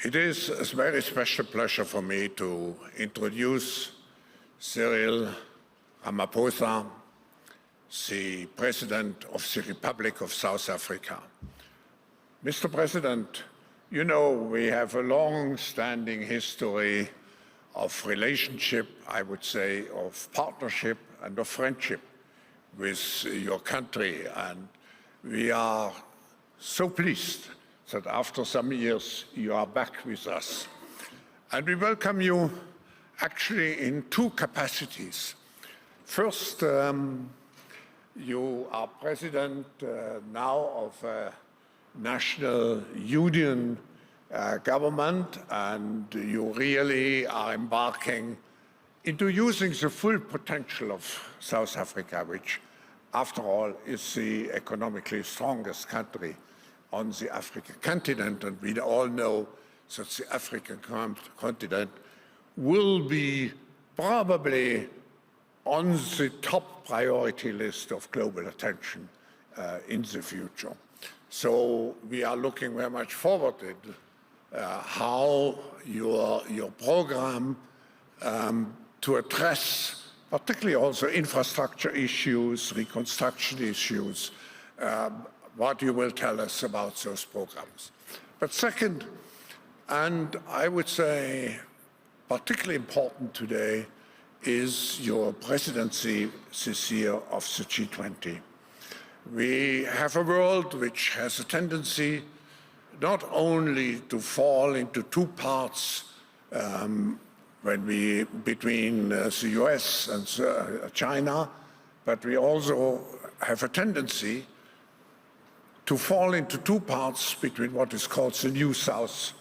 It is a very special pleasure for me to introduce Cyril Ramaphosa, the President of the Republic of South Africa. Mr. President, you know we have a long-standing history of relationship, I would say, of partnership and of friendship with your country, and we are so pleased that after some years you are back with us. And we welcome you actually in two capacities. First, you are president now of a national union government, and you really are embarking into using the full potential of South Africa, which, after all, is the economically strongest country on the African continent, and we all know that the African continent will be probably on the top priority list of global attention in the future. So we are looking very much forward to how your program to address particularly also infrastructure issues, reconstruction issues, what you will tell us about those programs. But second, and I would say particularly important today, is your presidency this year of the G20. We have a world which has a tendency not only to fall into two parts between the US and China, but we also have a tendency to fall into two parts between what is called the New South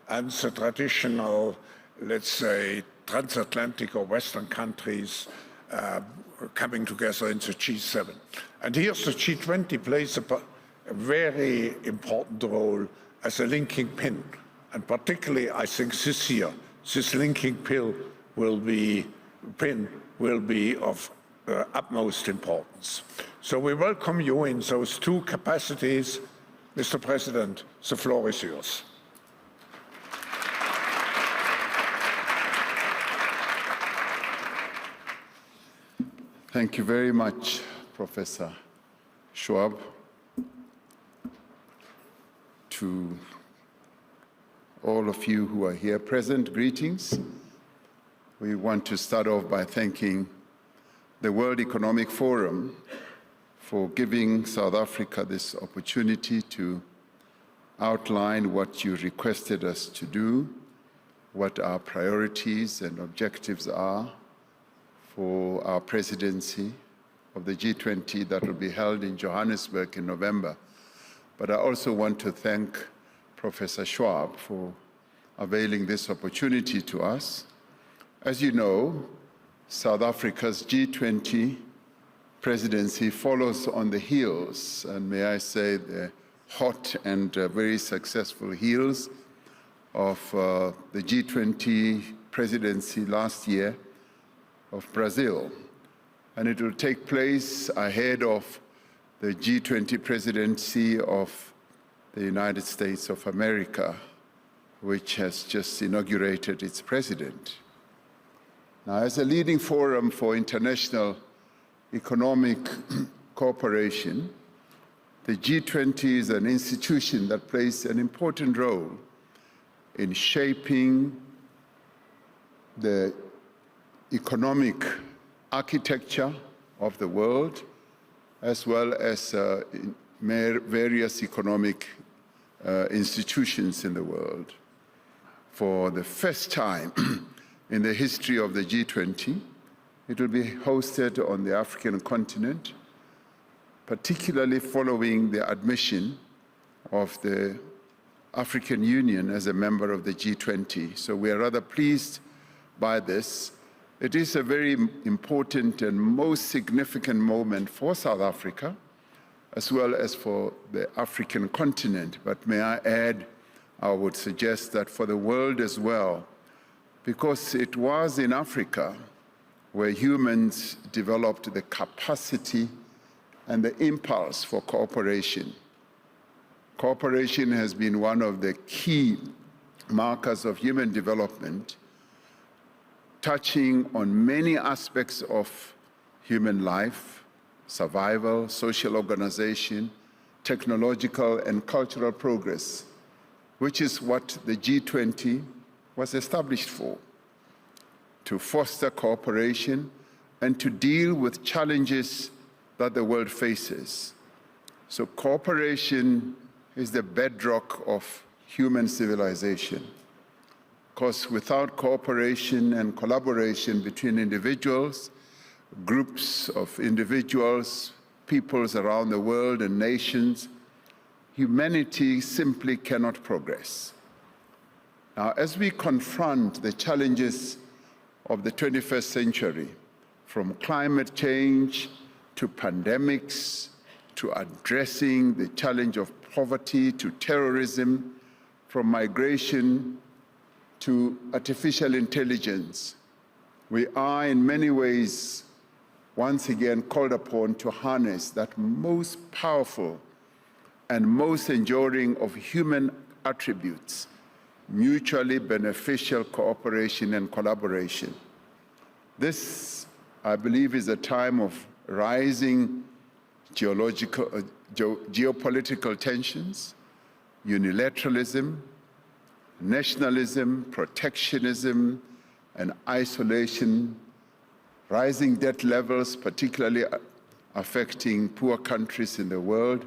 and the traditional, let's say, transatlantic or Western countries coming together in the G7. And here the G20 plays a very important role as a linking pin. And particularly, I think this year, this linking pin will be of utmost importance. So we welcome you in those two capacities. Mr. President, the floor is yours. Thank you very much, Professor Schwab. To all of you who are here present, greetings. We want to start off by thanking the World Economic Forum for giving South Africa this opportunity to outline what you requested us to do, what our priorities and objectives are for our presidency of the G20 that will be held in Johannesburg in November. But I also want to thank Professor Schwab for availing this opportunity to us. As you know, South Africa's G20 presidency follows on the heels, and may I say the hot and very successful heels of the G20 presidency last year of Brazil. And it will take place ahead of the G20 presidency of the United States of America, which has just inaugurated its president. Now, as a leading forum for international economic cooperation, the G20 is an institution that plays an important role in shaping the economic architecture of the world, as well as various economic institutions in the world. For the first time in the history of the G20, it will be hosted on the African continent, particularly following the admission of the African Union as a member of the G20. So we are rather pleased by this. It is a very important and most significant moment for South Africa, as well as for the African continent. But may I add, I would suggest that for the world as well, because it was in Africa where humans developed the capacity and the impulse for cooperation. Cooperation has been one of the key markers of human development, touching on many aspects of human life, survival, social organization, technological and cultural progress, which is what the G20 was established for, to foster cooperation and to deal with challenges that the world faces. So cooperation is the bedrock of human civilization. Because without cooperation and collaboration between individuals, groups of individuals, peoples around the world and nations, humanity simply cannot progress. Now, as we confront the challenges of the 21st century, from climate change to pandemics, to addressing the challenge of poverty, to terrorism, from migration to artificial intelligence, we are in many ways once again called upon to harness that most powerful and most enduring of human attributes, mutually beneficial cooperation and collaboration. This, I believe, is a time of rising geopolitical tensions, unilateralism, nationalism, protectionism, and isolation, rising debt levels, particularly affecting poor countries in the world,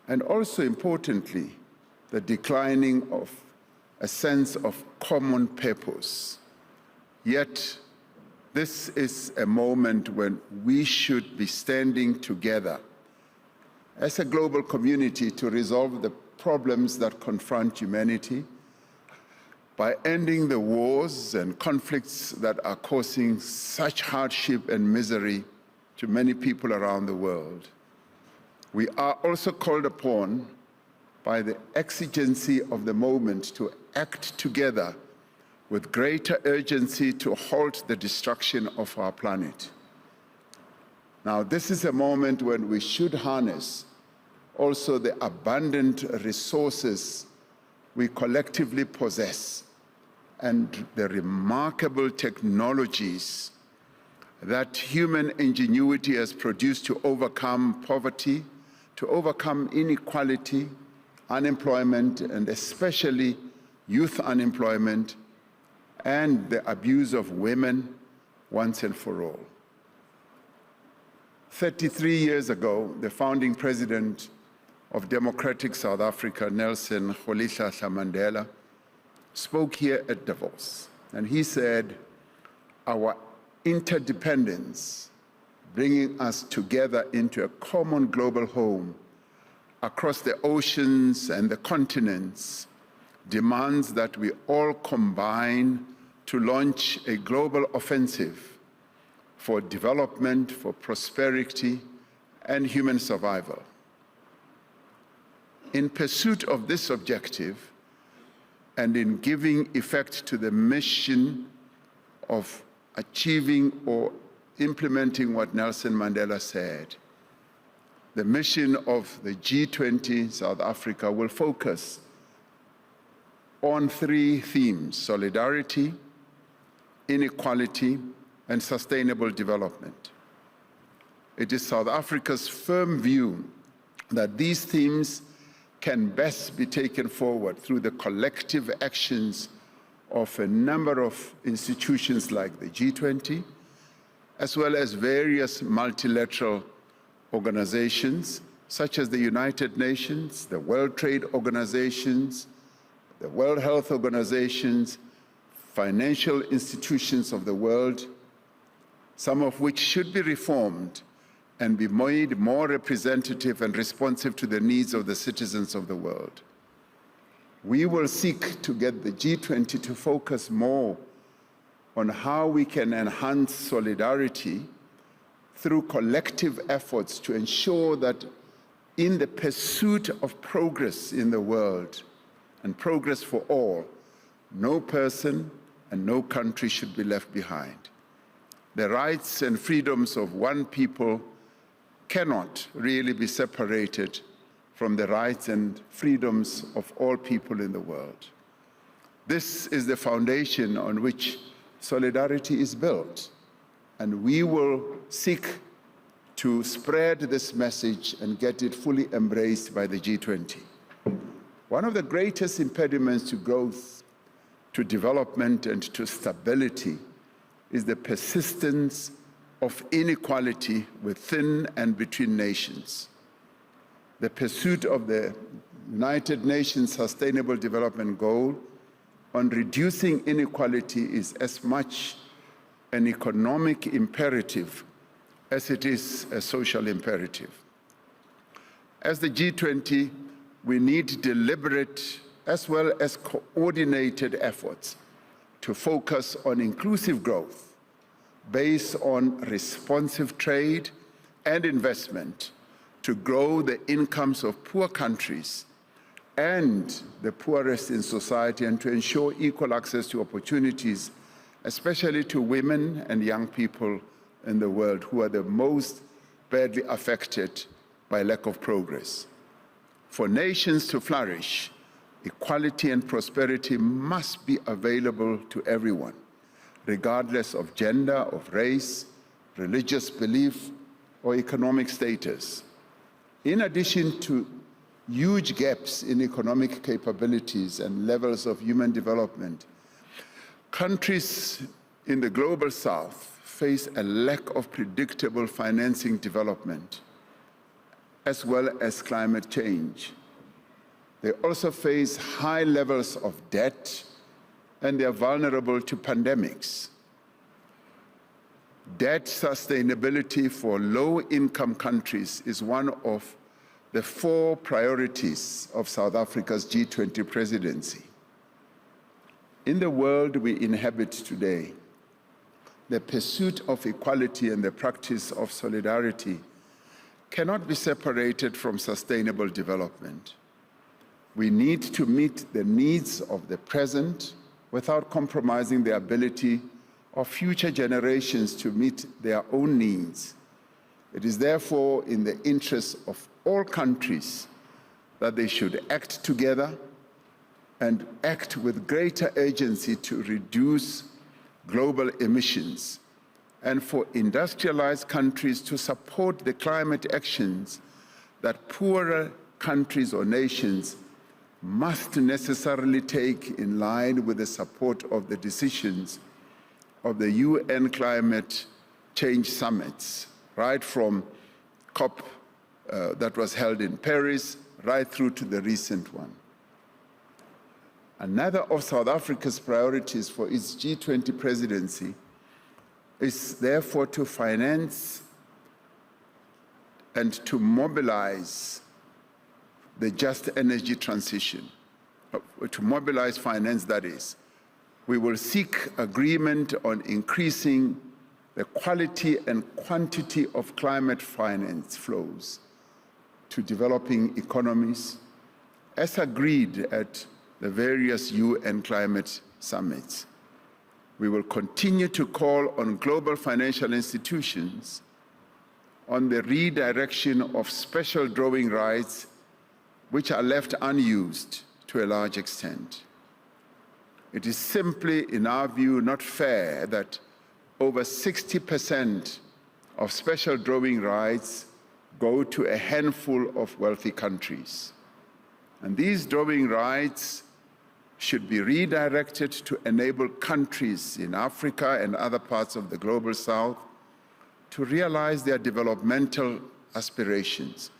and also importantly, the declining of a sense of common purpose. Yet, this is a moment when we should be standing together as a global community to resolve the problems that confront humanity by ending the wars and conflicts that are causing such hardship and misery to many people around the world. We are also called upon by the exigency of the moment to act together with greater urgency to halt the destruction of our planet. Now, this is a moment when we should harness also the abundant resources we collectively possess and the remarkable technologies that human ingenuity has produced to overcome poverty, to overcome inequality, unemployment, and especially youth unemployment, and the abuse of women once and for all. 33 years ago, the founding president of democratic South Africa, Nelson Rolihlahla Mandela, spoke here at Davos, and he said, "Our interdependence, bringing us together into a common global home across the oceans and the continents, demands that we all combine to launch a global offensive for development, for prosperity, and human survival." In pursuit of this objective, and in giving effect to the mission of achieving or implementing what Nelson Mandela said, the mission of the G20 South Africa will focus on three themes: solidarity, inequality, and sustainable development. It is South Africa's firm view that these themes can best be taken forward through the collective actions of a number of institutions like the G20, as well as various multilateral organizations, such as the United Nations, the World Trade Organizations, the World Health Organizations, financial institutions of the world, some of which should be reformed and be made more representative and responsive to the needs of the citizens of the world. We will seek to get the G20 to focus more on how we can enhance solidarity through collective efforts to ensure that in the pursuit of progress in the world, and progress for all, no person and no country should be left behind. The rights and freedoms of one people cannot really be separated from the rights and freedoms of all people in the world. This is the foundation on which solidarity is built, and we will seek to spread this message and get it fully embraced by the G20. One of the greatest impediments to growth, to development, and to stability is the persistence of inequality within and between nations. The pursuit of the United Nations Sustainable Development Goal on reducing inequality is as much an economic imperative as it is a social imperative. As the G20, we need deliberate as well as coordinated efforts to focus on inclusive growth based on responsive trade and investment to grow the incomes of poor countries and the poorest in society, and to ensure equal access to opportunities, especially to women and young people in the world who are the most badly affected by lack of progress. For nations to flourish, equality and prosperity must be available to everyone, regardless of gender, of race, religious belief, or economic status. In addition to huge gaps in economic capabilities and levels of human development, countries in the global south face a lack of predictable financing development, as well as climate change. They also face high levels of debt, and they are vulnerable to pandemics. Debt sustainability for low-income countries is one of the 4 priorities of South Africa's G20 presidency. In the world we inhabit today, the pursuit of equality and the practice of solidarity cannot be separated from sustainable development. We need to meet the needs of the present without compromising the ability of future generations to meet their own needs. It is therefore in the interest of all countries that they should act together and act with greater urgency to reduce global emissions, and for industrialized countries to support the climate actions that poorer countries or nations must necessarily take in line with the support of the decisions of the UN climate change summits, right from COP that was held in Paris, right through to the recent one. Another of South Africa's priorities for its G20 presidency is therefore to finance and to mobilize the just energy transition, to mobilize finance, that is. We will seek agreement on increasing the quality and quantity of climate finance flows to developing economies, as agreed at the various UN climate summits. We will continue to call on global financial institutions on the redirection of special drawing rights which are left unused to a large extent. It is simply, in our view, not fair that over 60% of special drawing rights go to a handful of wealthy countries. And these drawing rights should be redirected to enable countries in Africa and other parts of the global south to realize their developmental aspirations,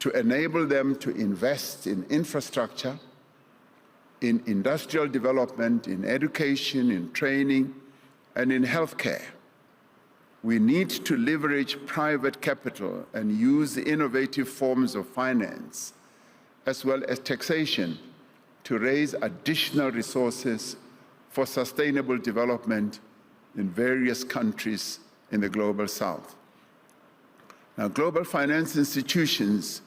to enable them to invest in infrastructure, in industrial development, in education, in training, and in healthcare. We need to leverage private capital and use innovative forms of finance, as well as taxation, to raise additional resources for sustainable development in various countries in the global south. Now, global finance institutions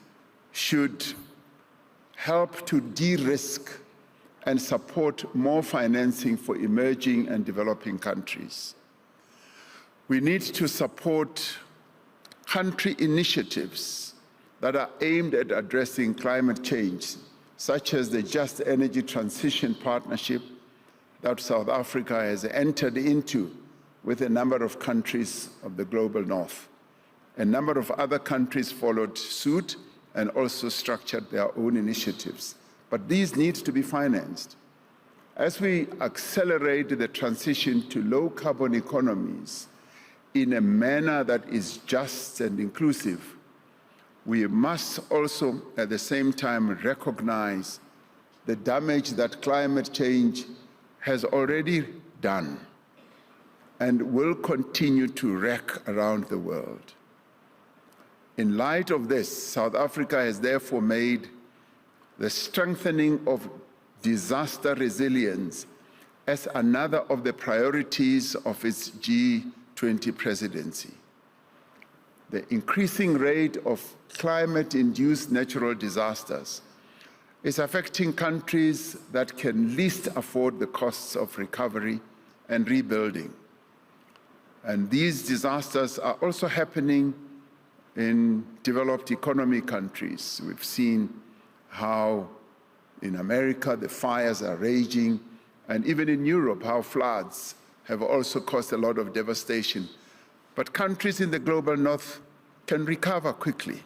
should help to de-risk and support more financing for emerging and developing countries. We need to support country initiatives that are aimed at addressing climate change, such as the Just Energy Transition Partnership that South Africa has entered into with a number of countries of the global north. A number of other countries followed suit and also structured their own initiatives. But these need to be financed. As we accelerate the transition to low-carbon economies in a manner that is just and inclusive, we must also at the same time recognize the damage that climate change has already done and will continue to wreak around the world. In light of this, South Africa has therefore made the strengthening of disaster resilience as another of the priorities of its G20 presidency. The increasing rate of climate-induced natural disasters is affecting countries that can least afford the costs of recovery and rebuilding. And these disasters are also happening in developed economy countries. We've seen how in America the fires are raging, and even in Europe how floods have also caused a lot of devastation. But countries in the global north can recover quickly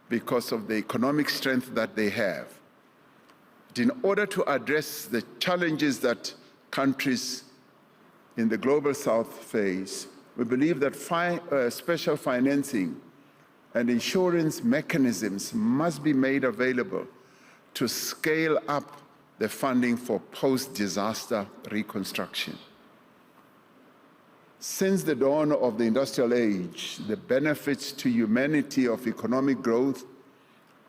because of the economic strength that they have. But in order to address the challenges that countries in the global south face, we believe that special financing and insurance mechanisms must be made available to scale up the funding for post-disaster reconstruction. Since the dawn of the industrial age, the benefits to humanity of economic growth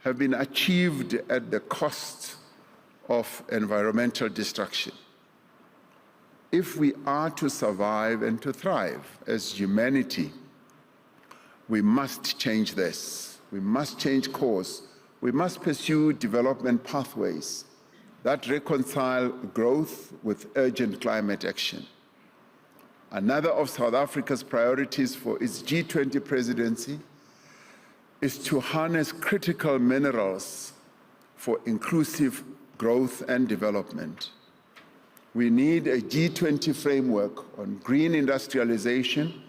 have been achieved at the cost of environmental destruction. If we are to survive and to thrive as humanity, we must change this. We must change course. We must pursue development pathways that reconcile growth with urgent climate action. Another of South Africa's priorities for its G20 presidency is to harness critical minerals for inclusive growth and development. We need a G20 framework on green industrialization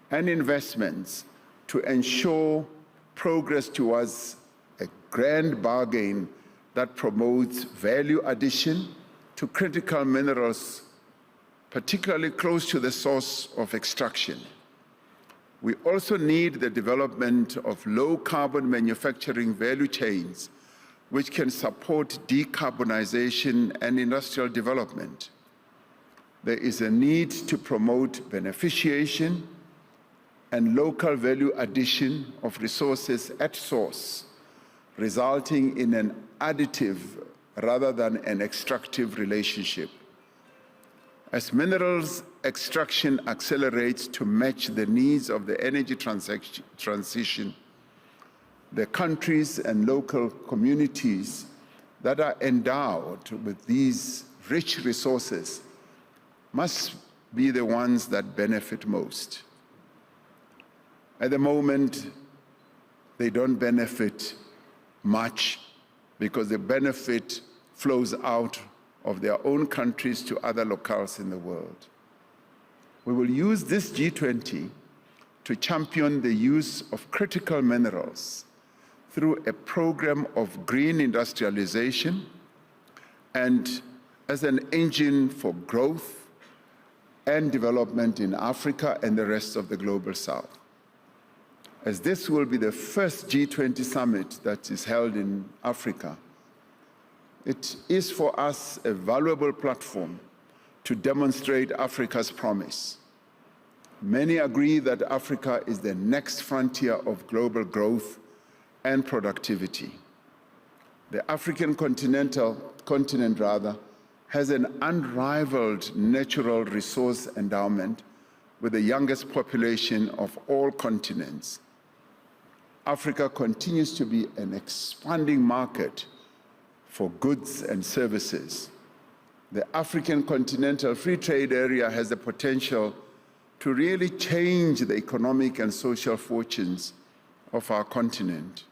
and investments to ensure progress towards a grand bargain that promotes value addition to critical minerals, particularly close to the source of extraction. We also need the development of low-carbon manufacturing value chains which can support decarbonization and industrial development. There is a need to promote beneficiation and local value addition of resources at source, resulting in an additive rather than an extractive relationship. As minerals extraction accelerates to match the needs of the energy transition, the countries and local communities that are endowed with these rich resources must be the ones that benefit most. At the moment, they don't benefit much because the benefit flows out of their own countries to other locales in the world. We will use this G20 to champion the use of critical minerals through a program of green industrialization and as an engine for growth and development in Africa and the rest of the global south. As this will be the first G20 summit that is held in Africa, it is for us a valuable platform to demonstrate Africa's promise. Many agree that Africa is the next frontier of global growth and productivity. The African continent has an unrivaled natural resource endowment with the youngest population of all continents. Africa continues to be an expanding market for goods and services. The African Continental Free Trade Area has the potential to really change the economic and social fortunes of our continent.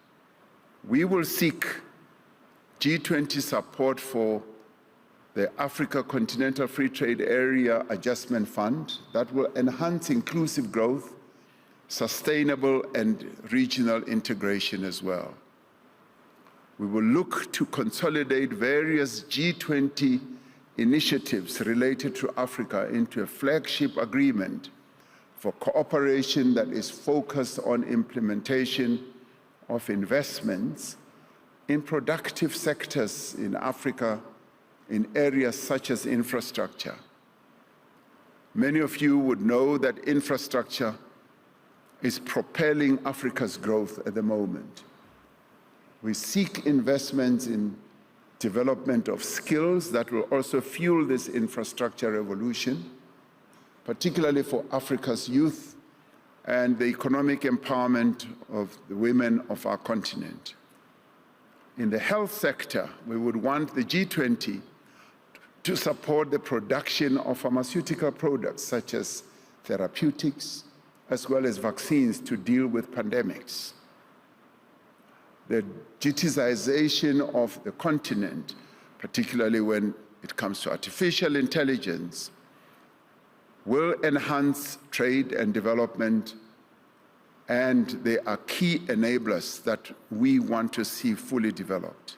We will seek G20 support for the Africa Continental Free Trade Area Adjustment Fund that will enhance inclusive growth, sustainable and regional integration as well. We will look to consolidate various G20 initiatives related to Africa into a flagship agreement for cooperation that is focused on implementation of investments in productive sectors in Africa in areas such as infrastructure. Many of you would know that infrastructure is propelling Africa's growth at the moment. We seek investments in development of skills that will also fuel this infrastructure revolution, particularly for Africa's youth and the economic empowerment of the women of our continent. In the health sector, we would want the G20 to support the production of pharmaceutical products such as therapeutics, as well as vaccines to deal with pandemics. The digitization of the continent, particularly when it comes to artificial intelligence, will enhance trade and development, and they are key enablers that we want to see fully developed.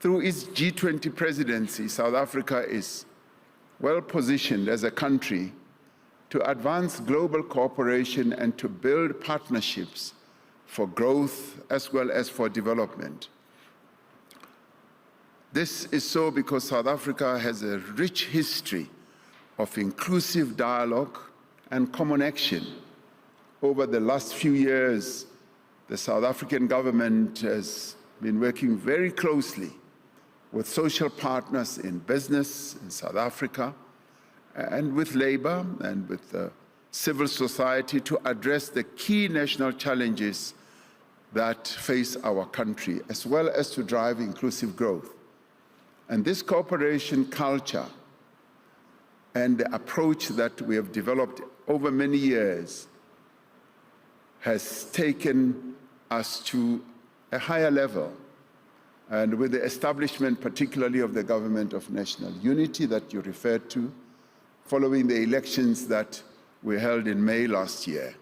Through its G20 presidency, South Africa is well positioned as a country to advance global cooperation and to build partnerships for growth as well as for development. This is so because South Africa has a rich history of inclusive dialogue and common action. Over the last few years, the South African government has been working very closely with social partners in business in South Africa and with labor and with civil society to address the key national challenges that face our country, as well as to drive inclusive growth. And this cooperation culture and the approach that we have developed over many years has taken us to a higher level. And with the establishment, particularly of the Government of National Unity that you referred to, following the elections that we held in May last year,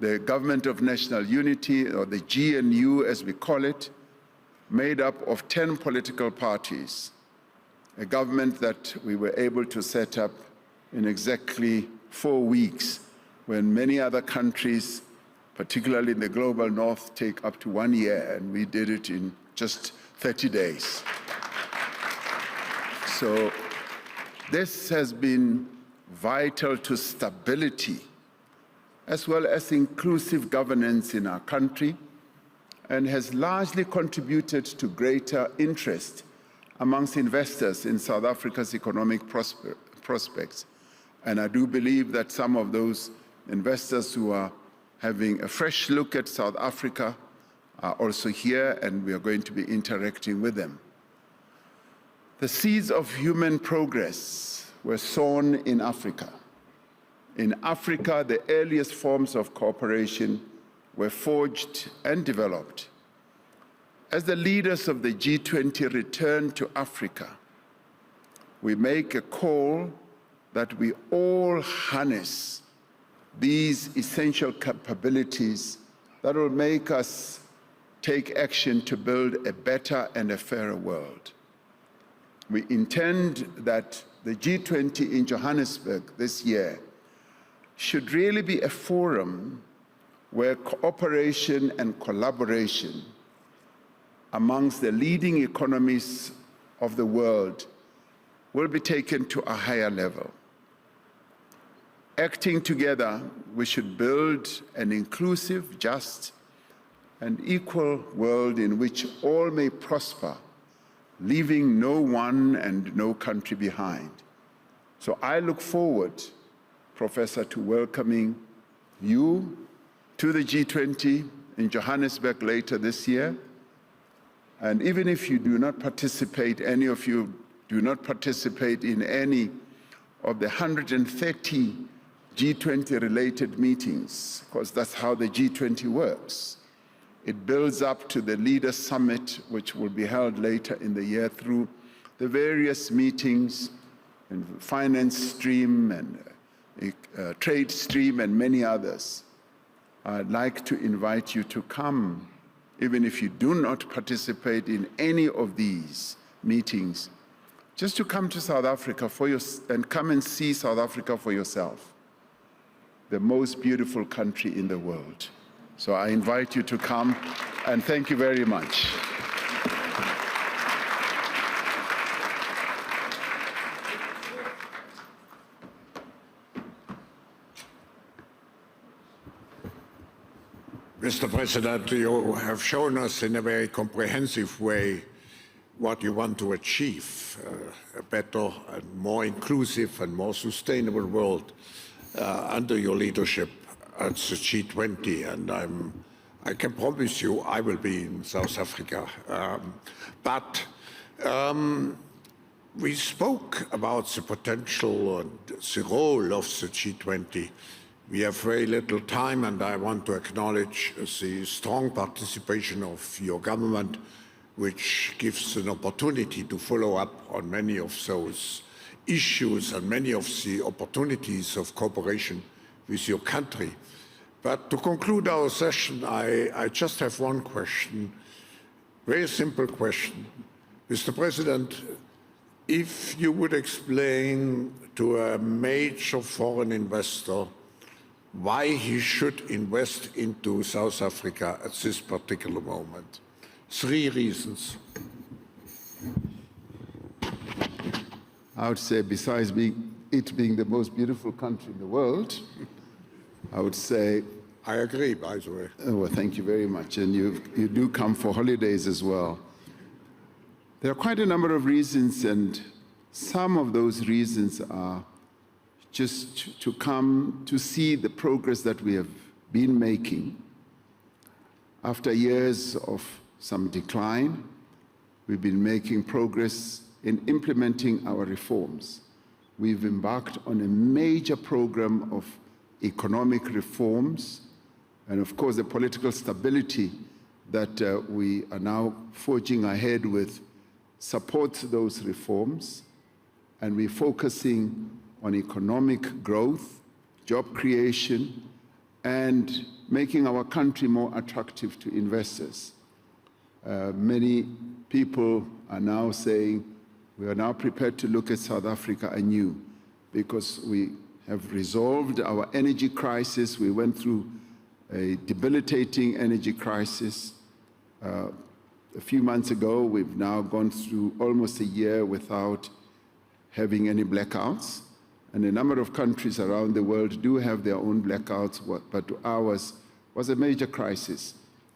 the Government of National Unity, or the GNU as we call it, made up of 10 political parties, a government that we were able to set up in exactly 4 weeks, when many other countries, particularly in the global north, take up to 1 year, and we did it in just 30 days. So this has been vital to stability, as well as inclusive governance in our country, and has largely contributed to greater interest amongst investors in South Africa's economic prospects. And I do believe that some of those investors who are having a fresh look at South Africa are also here, and we are going to be interacting with them. The seeds of human progress were sown in Africa. In Africa, the earliest forms of cooperation were forged and developed. As the leaders of the G20 return to Africa, we make a call that we all harness these essential capabilities that will make us take action to build a better and a fairer world. We intend that the G20 in Johannesburg this year should really be a forum where cooperation and collaboration amongst the leading economies of the world will be taken to a higher level. Acting together, we should build an inclusive, just, and equal world in which all may prosper, leaving no one and no country behind. So I look forward, Professor, to welcoming you to the G20 in Johannesburg later this year. And even if you do not participate, any of you do not participate in any of the 130 G20-related meetings, because that's how the G20 works. It builds up to the Leaders' Summit, which will be held later in the year, through the various meetings in finance stream and trade stream and many others, I'd like to invite you to come, even if you do not participate in any of these meetings, just to come to South Africa and come and see South Africa for yourself, the most beautiful country in the world. So I invite you to come, and thank you very much. Mr. President, you have shown us in a very comprehensive way what you want to achieve, a better and more inclusive and more sustainable world under your leadership at the G20. And I can promise you I will be in South Africa. But we spoke about the potential and the role of the G20. We have very little time, and I want to acknowledge the strong participation of your government, which gives an opportunity to follow up on many of those issues and many of the opportunities of cooperation with your country. But to conclude our session, I just have one question, very simple question. Mr. President, if you would explain to a major foreign investor why he should invest into South Africa at this particular moment. 3 reasons. I would say, besides it being the most beautiful country in the world, I would say... I agree, by the way. Oh, well, thank you very much. And you do come for holidays as well. There are quite a number of reasons, and some of those reasons are just to come to see the progress that we have been making. After years of some decline, we've been making progress in implementing our reforms. We've embarked on a major program of economic reforms, and of course the political stability that we are now forging ahead with supports those reforms, and we're focusing on economic growth, job creation, and making our country more attractive to investors. Many people are now saying we are now prepared to look at South Africa anew because we have resolved our energy crisis. We went through a debilitating energy crisis. A few months ago, we've now gone through almost a year without having any blackouts. And a number of countries around the world do have their own blackouts, but ours was a major crisis.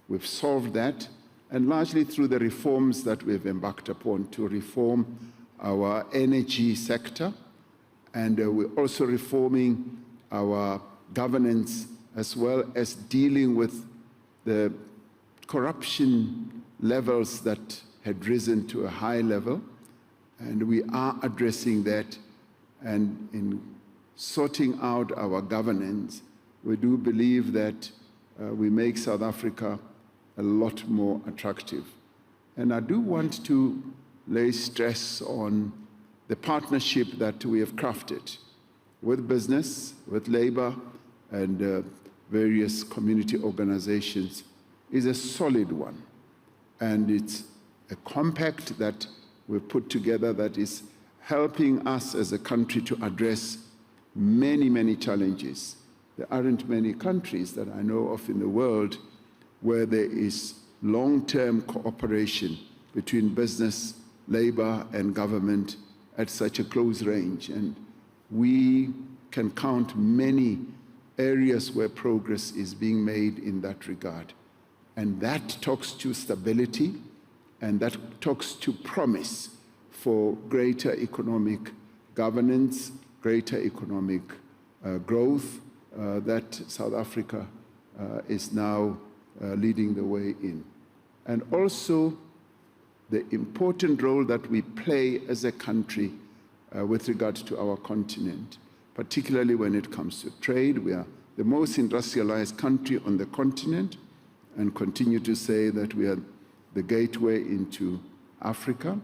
We've solved that, and largely through the reforms that we've embarked upon to reform our energy sector, and we're also reforming our governance as well as dealing with the corruption levels that had risen to a high level, and we are addressing that. And in sorting out our governance, we do believe that we make South Africa a lot more attractive. And I do want to lay stress on the partnership that we have crafted with business, with labor, and various community organizations is a solid one. And it's a compact that we've put together that is helping us as a country to address many, many challenges. There aren't many countries that I know of in the world where there is long-term cooperation between business, labor, and government at such a close range. And we can count many areas where progress is being made in that regard. And that talks to stability, and that talks to promise for greater economic governance, greater economic growth that South Africa is now leading the way in. And also the important role that we play as a country with regard to our continent, particularly when it comes to trade. We are the most industrialized country on the continent and continue to say that we are the gateway into Africa.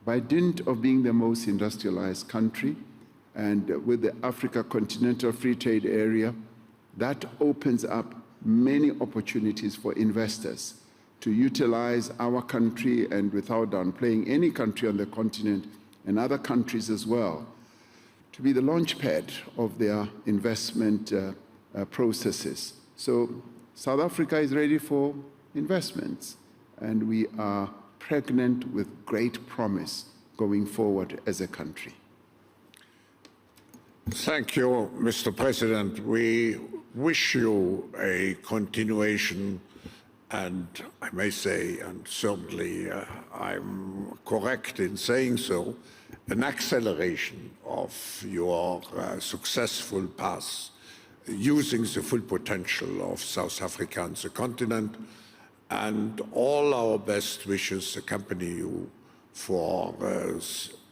By dint of being the most industrialized country, and with the Africa Continental Free Trade Area, that opens up many opportunities for investors to utilize our country, and without downplaying any country on the continent and other countries as well, to be the launchpad of their investment processes. So South Africa is ready for investments, and we are pregnant with great promise going forward as a country. Thank you, Mr. President. We wish you a continuation, and I may say, and certainly I'm correct in saying so, an acceleration of your successful path, using the full potential of South Africa and the continent, and all our best wishes accompany you for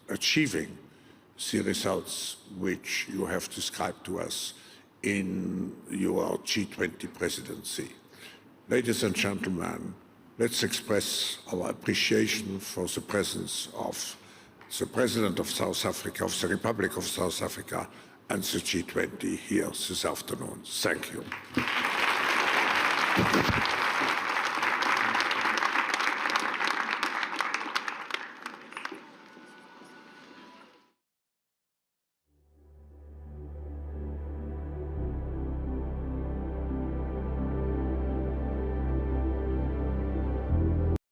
achieving the results which you have described to us in your G20 presidency. Ladies and gentlemen, let's express our appreciation for the presence of the President of South Africa, of the Republic of South Africa, and the G20 here this afternoon. Thank you.